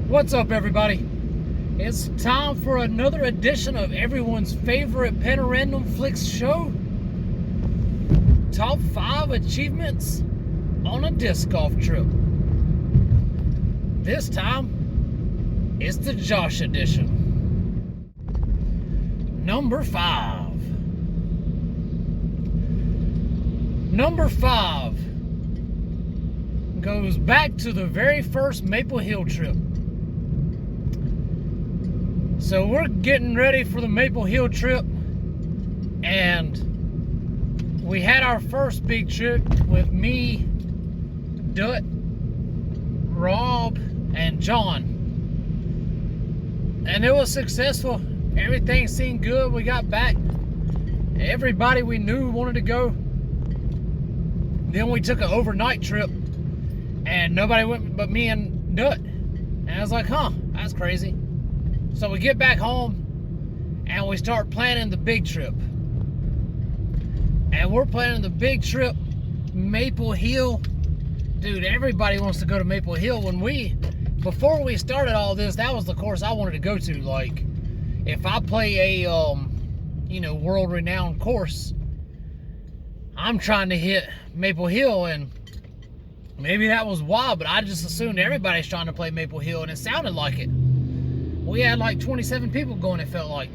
What's up, everybody? It's time for another edition of everyone's favorite Panorandom Flicks show. Top 5 achievements on a disc golf trip. This time, it's the Josh edition. Number 5. Number 5 goes back to the very first Maple Hill trip. So we're getting ready for the Maple Hill trip, and we had our first big trip with me, Dut, Rob, and John, and it was successful. Everything seemed good. We got back. Everybody we knew wanted to go. Then we took an overnight trip, and nobody went but me and Dut. And I was like, huh, that's crazy. So we get back home, and we start planning the big trip. And we're planning the big trip, Maple Hill. Dude, everybody wants to go to Maple Hill. Before we started all this, that was the course I wanted to go to. Like, if I play a, world-renowned course, I'm trying to hit Maple Hill, and maybe that was why, but I just assumed everybody's trying to play Maple Hill, and it sounded like it. We had like 27 people going, it felt like.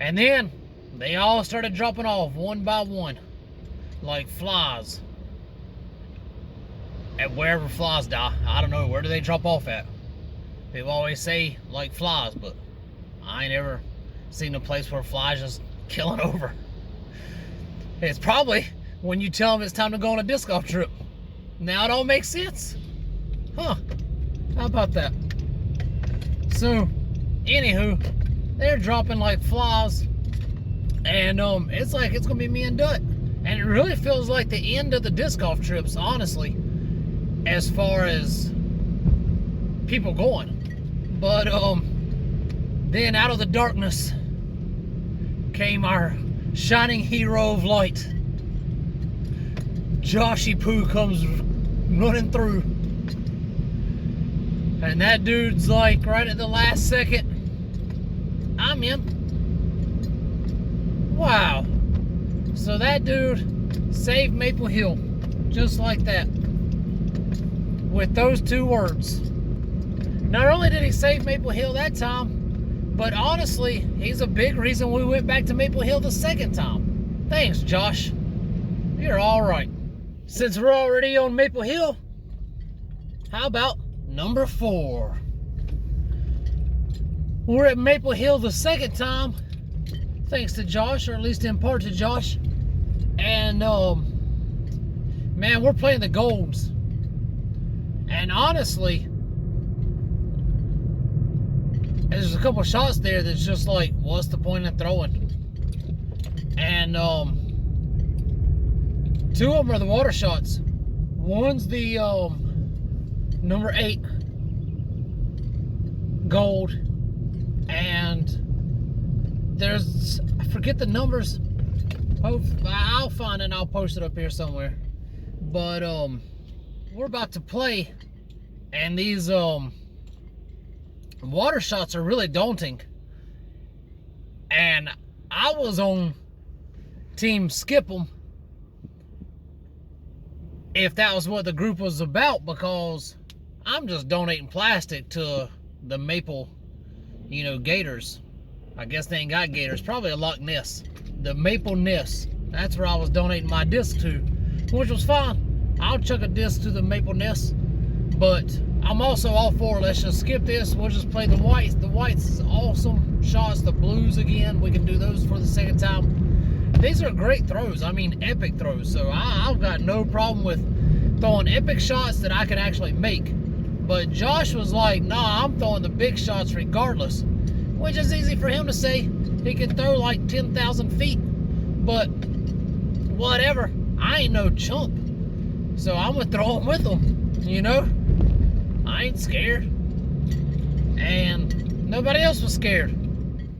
And then they all started dropping off one by one, like flies. At wherever flies die. I don't know, where do they drop off at? People always say like flies, but I ain't ever seen a place where flies just killing over. It's probably when you tell them it's time to go on a disc golf trip. Now it all makes sense. Huh, how about that? So, anywho, they're dropping like flies, and it's like it's gonna be me and Dut, and it really feels like the end of the disc golf trips, honestly, as far as people going. But then out of the darkness came our shining hero of light. Joshy Poo comes running through. And that dude's like, right at the last second, I'm in. Wow. So that dude saved Maple Hill, just like that, with those 2 words. Not only did he save Maple Hill that time, but honestly, he's a big reason we went back to Maple Hill the second time. Thanks, Josh. You're all right. Since we're already on Maple Hill, how about number 4? We're at Maple Hill the second time, thanks to Josh, or at least in part to Josh. And man, we're playing the Golds. And honestly, there's a couple shots there that's just like, what's the point in throwing? And 2 of them are the water shots. One's the number 8 gold, and there's, I forget the numbers. I'll find it and I'll post it up here somewhere. But we're about to play, and these water shots are really daunting. And I was on team skip them, if that was what the group was about, because I'm just donating plastic to the Maple, gators. I guess they ain't got gators. Probably a Loch Ness. The Maple Ness. That's where I was donating my disc to, which was fine. I'll chuck a disc to the Maple Ness. But I'm also all for, let's just skip this. We'll just play the whites. The whites is awesome shots. The blues again. We can do those for the second time. These are great throws. I mean, epic throws. So I've got no problem with throwing epic shots that I can actually make. But Josh was like, nah, I'm throwing the big shots regardless. Which is easy for him to say. He can throw like 10,000 feet. But whatever. I ain't no chump. So I'm going to throw them with him. I ain't scared. And nobody else was scared. And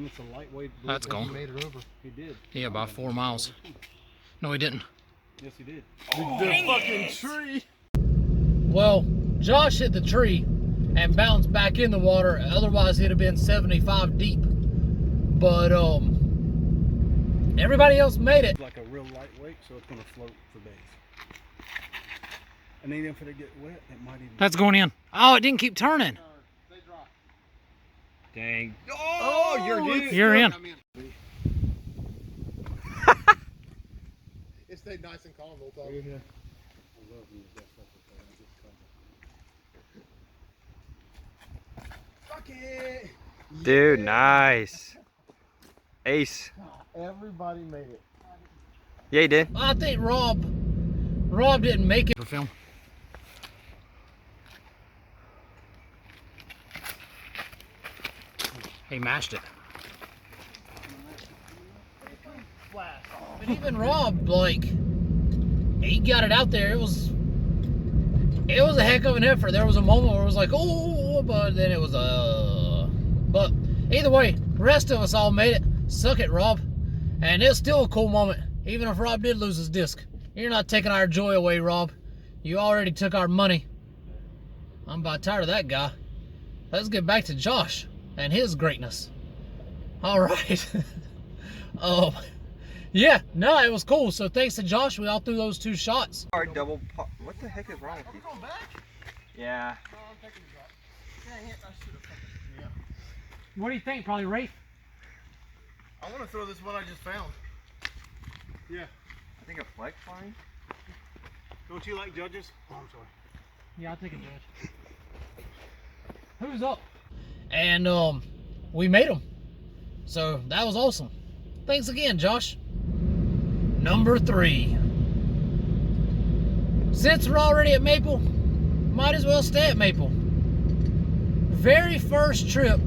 it's a lightweight. That's gone. He made it over. He did. Yeah, by 4 miles. No, he didn't. Yes, he did. The fucking tree. Well, Josh hit the tree and bounced back in the water. Otherwise, he'd have been 75 deep. But everybody else made it. It's like a real lightweight, so it's gonna float for days. And even if it get wet, it might even. That's going in. Oh, it didn't keep turning. They drop. Dang. Oh, You're in. It stayed nice and calm the whole time. Yeah. Bucket. Dude, nice. Ace. Everybody made it. Yeah, he did. I think Rob didn't make it for film. He mashed it. But even Rob, like, he got it out there. It was a heck of an effort. There was a moment where it was like, oh, but then it was but either way, the rest of us all made it. Suck it, Rob. And it's still a cool moment, even if Rob did lose his disc. You're not taking our joy away, Rob. You already took our money. I'm about tired of that guy. Let's get back to Josh and his greatness. All right. Yeah, no, it was cool. So thanks to Josh, we all threw those 2 shots. Hard double pop. What the heck is wrong with you? Going back? Yeah. No, I'm taking it back. Dang it, I should have fucking. Yeah. What do you think? Probably Rafe? I want to throw this one I just found. Yeah. I think a flex line. Don't you like judges? Oh, I'm sorry. Yeah, I'll take a judge. Who's up? And we made them. So that was awesome. Thanks again, Josh. Number 3. Since we're already at Maple, might as well stay at Maple. Very first trip,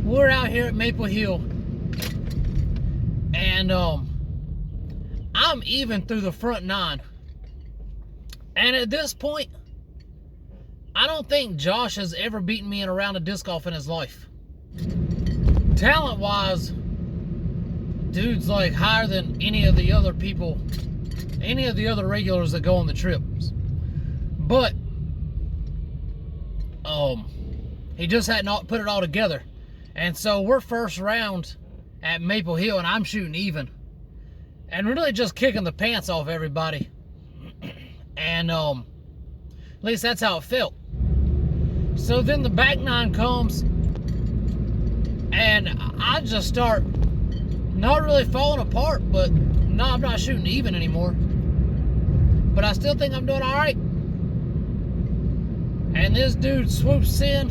we're out here at Maple Hill. And I'm even through the front 9. And at this point, I don't think Josh has ever beaten me in a round of disc golf in his life. Talent-wise, dude's like higher than any of the other people, any of the other regulars that go on the trips. But he just hadn't put it all together. And so we're first round at Maple Hill, and I'm shooting even. And really just kicking the pants off everybody. And at least that's how it felt. So then the back 9 comes, and I just start not really falling apart, but no, I'm not shooting even anymore. But I still think I'm doing all right. And this dude swoops in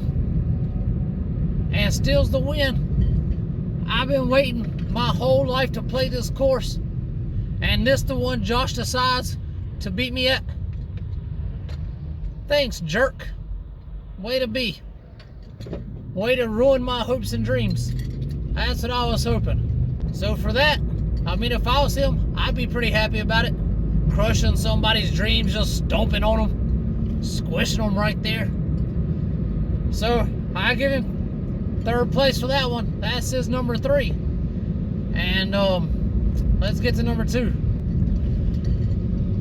and steals the win. I've been waiting my whole life to play this course, and this the one Josh decides to beat me at. Thanks, jerk. Way to be. Way to ruin my hopes and dreams. That's what I was hoping. So for that, I mean, if I was him, I'd be pretty happy about it. Crushing somebody's dreams, just stomping on them, squishing them right there. So I give him 3rd place for that one. That's his number 3. And let's get to number 2.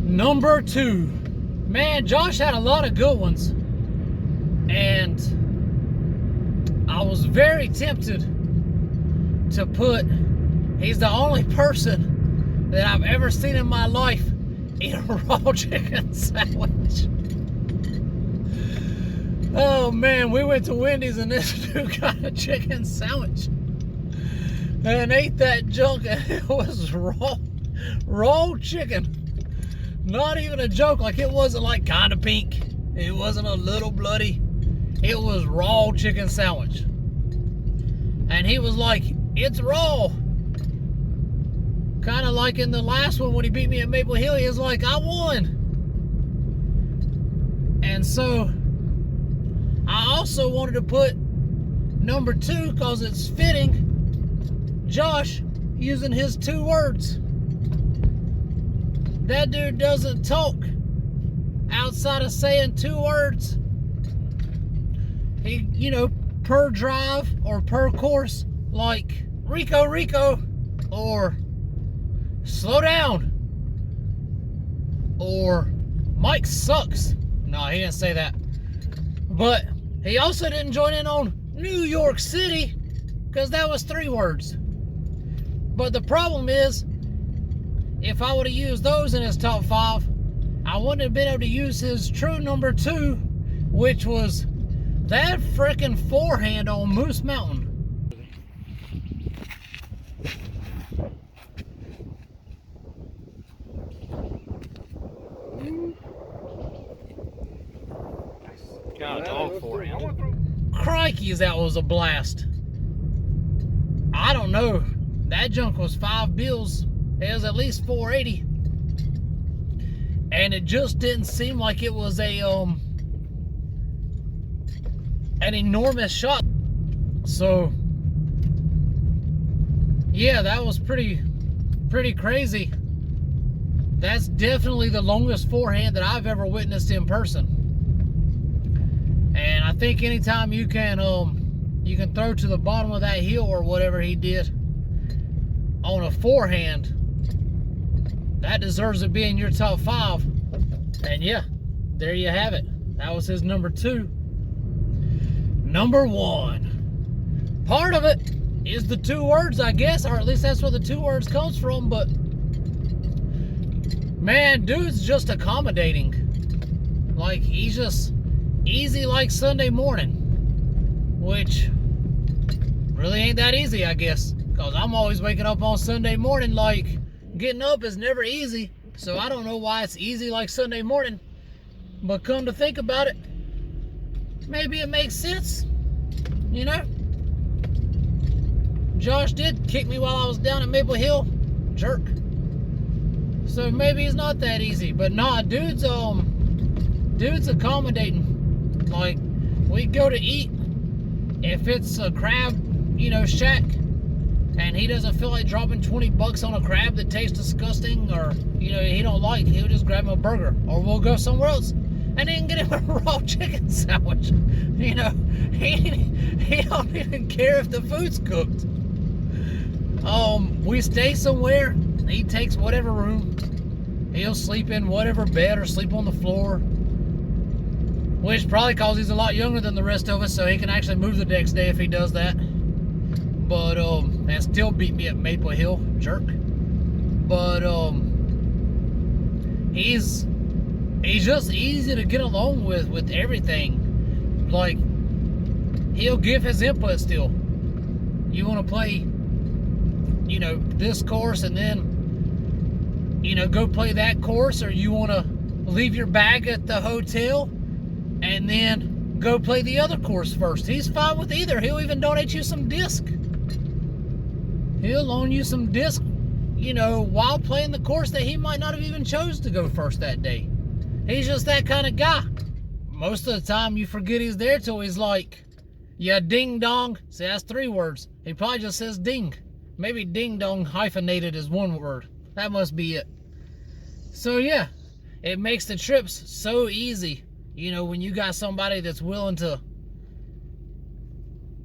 Number 2. Man, Josh had a lot of good ones. And I was very tempted to put, he's the only person that I've ever seen in my life eat a raw chicken sandwich. Oh man, we went to Wendy's and this dude got a chicken sandwich and ate that junk, and it was raw chicken. Not even a joke. Like, it wasn't like kind of pink, it wasn't a little bloody, it was raw chicken sandwich. And he was like, it's raw. Kind of like in the last one when he beat me at Maple Hill, he was like, I won. And so I also wanted to put number 2 because it's fitting. Josh using his 2 words. That dude doesn't talk outside of saying 2 words. He, you know, per drive or per course, like Rico, or slow down, or Mike sucks. No, he didn't say that. But he also didn't join in on New York City, because that was 3 words. But the problem is, if I would have used those in his top 5, I wouldn't have been able to use his true number 2, which was that frickin' forehand on Moose Mountain. Got a dog forehand. Crikey's, that was a blast. I don't know. That junk was 5 bills. It was at least 480. And it just didn't seem like it was a an enormous shot. So yeah, that was pretty crazy. That's definitely the longest forehand that I've ever witnessed in person. And I think anytime you can throw to the bottom of that hill or whatever he did on a forehand, that deserves to be in your top 5. And yeah, there you have it. That was his number 2. Number 1. Part of it is the 2 words, I guess, or at least that's where the 2 words comes from. But man, dude's just accommodating. Like, he's just easy like Sunday morning, which really ain't that easy, I guess, because I'm always waking up on Sunday morning. Like, getting up is never easy, so I don't know why it's easy like Sunday morning. But come to think about it, maybe it makes sense, you know? Josh did kick me while I was down at Maple Hill, jerk. So maybe it's not that easy. But nah, dude's accommodating. Like, we go to eat, if it's a crab, you know, shack, and he doesn't feel like dropping 20 bucks on a crab that tastes disgusting, or, you know, he don't like, he'll just grab him a burger. Or we'll go somewhere else and then get him a raw chicken sandwich. You know, he don't even care if the food's cooked. We stay somewhere, he takes whatever room. He'll sleep in whatever bed or sleep on the floor. Which probably cause he's a lot younger than the rest of us, so he can actually move the next day if he does that. But, and still beat me at Maple Hill, jerk. But, he's just easy to get along with everything. Like, he'll give his input still. You want to play, you know, this course and then, you know, go play that course, or you want to leave your bag at the hotel and then go play the other course first. He's fine with either. He'll even donate you some disc. He'll loan you some disc, you know, while playing the course that he might not have even chose to go first that day. He's just that kind of guy. Most of the time you forget he's there till he's like, yeah, ding dong. See, that's 3 words. He probably just says ding. Maybe ding dong hyphenated is 1 word. That must be it. So yeah, it makes the trips so easy. You know, when you got somebody that's willing to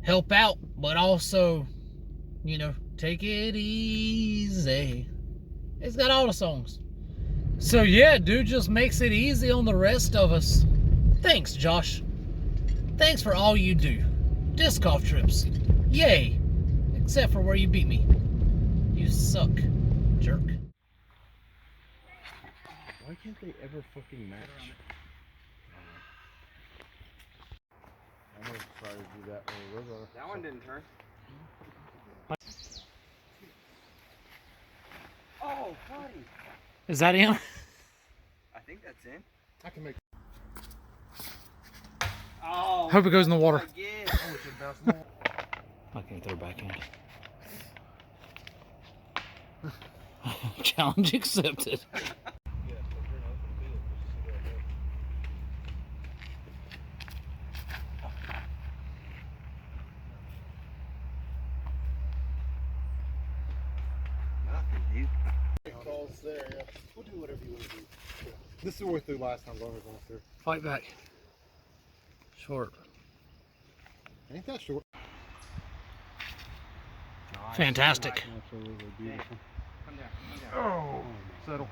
help out, but also, you know, take it easy. It's got all the songs. So yeah, dude just makes it easy on the rest of us. Thanks, Josh. Thanks for all you do. Disc golf trips. Yay. Except for where you beat me. You suck, jerk. Why can't they ever fucking match? I'm gonna try to do that when we That one didn't turn. Oh, buddy. Is that him? I think that's in. I can make. Oh. Hope it goes in the water. Again. Oh, it's a bounce more. I can't throw back in. Challenge accepted. Nothing, dude. Calls there, yeah. We'll do whatever you want to do. Yeah. This is what we threw last time. Long as going through. Fight back. Short. Ain't that short? Fantastic. Absolutely beautiful. Come down. Come down. Oh, settle.